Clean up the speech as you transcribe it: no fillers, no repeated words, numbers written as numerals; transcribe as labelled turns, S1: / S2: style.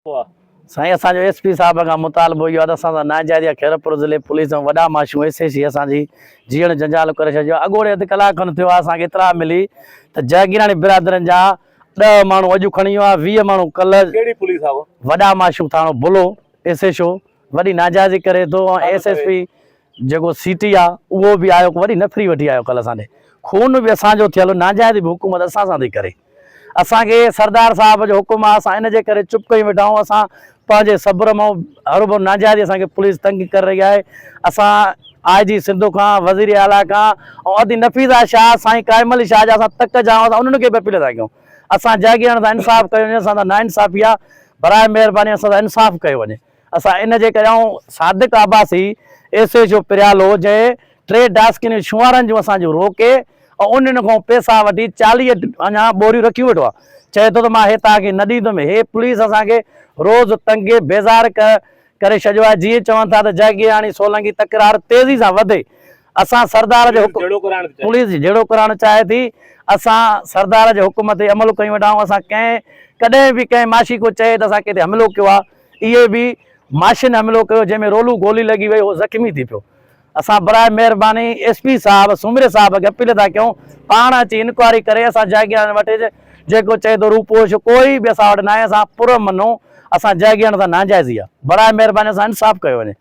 S1: साईं असांजो एसपी साहब खां मुतालबो इहो आहे त असां सां नाजाइज़ खैरपुर ज़िले पुलिस ऐं वॾा माशूं एसएसी असांजी जीअण जंजाल करे छॾियो। अॻोड़े अधु कलाक खनि थियो आहे असांखे इतला मिली त जयगिराणी बिरादरनि जा 10 माण्हू अॼु खणी वियो आहे, 20 माण्हू कल्ह।
S2: कहिड़ी पुलिस आहे?
S1: वॾा माशूं थाणो बुलो एसएचओ वॾी नाजाइज़ी करे थो ऐं एसएसपी जेको सिटी आहे उहो बि आयो, वॾी नफ़री वठी आयो कल्ह असांजे। खून बि असांजो थियल, नाजाइज़ बि हुकूमत असां सां थी करे। असांखे सरदार साहब जो हुकुम आहे, असां इन जे करे चुप कई वेठा आहियूं। असां पंहिंजे सब्र मां हर भर नाजाइज़ असांखे पुलिस तंग करे रही आहे। असां आईजी सिंधु खां, वज़ीर आला खां ऐं अदी नफ़ीज़ा शाह, साईं कायमल शाह जा असां तक जाऊं, असां उन्हनि खे बि अपील था कयूं असां जयगिराण सां इंसाफ़ कयो वञे। असां सां नाइंसाफ़ी आहे, बराए महिरबानी असां सां इंसाफ़ कयो वञे। असां इन जे करे ऐं सादिक आबासी एसएचओ पिरियालो जंहिं 3 डास्किन शुआरनि जूं असांजो रोके ऐं उन्हनि खां पैसा वठी 40 अञा बोरियूं रखी वेठो आहे। चए थो त मां हे तव्हांखे न ॾींदुमि। हे पुलिस असांखे रोज़ तंगे बेज़ार करे छॾियो आहे। जीअं चवनि था त जयगिराणी सोलंकी तकरार तेज़ी सां वधे। असां सरदार जो पुलिस जहिड़ो करणु चाहे थी, असां सरदार जे हुकुम ते अमल कयूं वेठा आहियूं। असां कॾहिं बि कंहिं माशी को चए त असां किथे हमिलो कयो आहे, इहे बि माशिन हमिलो कयो जंहिंमें रोलू गोली लॻी वई, उहो ज़ख़्मी थी पियो। असां बराए महिरबानी एसपी साहब सुमरे साहब खे अपील था कयूं, पाण अची इंक्वायरी करे असां जयगिराणी वटि जेको चए थो रूपोश कोई बि असां वटि न आहे। असां पुर मनो, असां जयगिराणी सां नाजाइज़ी आहे। बराए महिरबानी असां इंसाफ़ कयो वञे।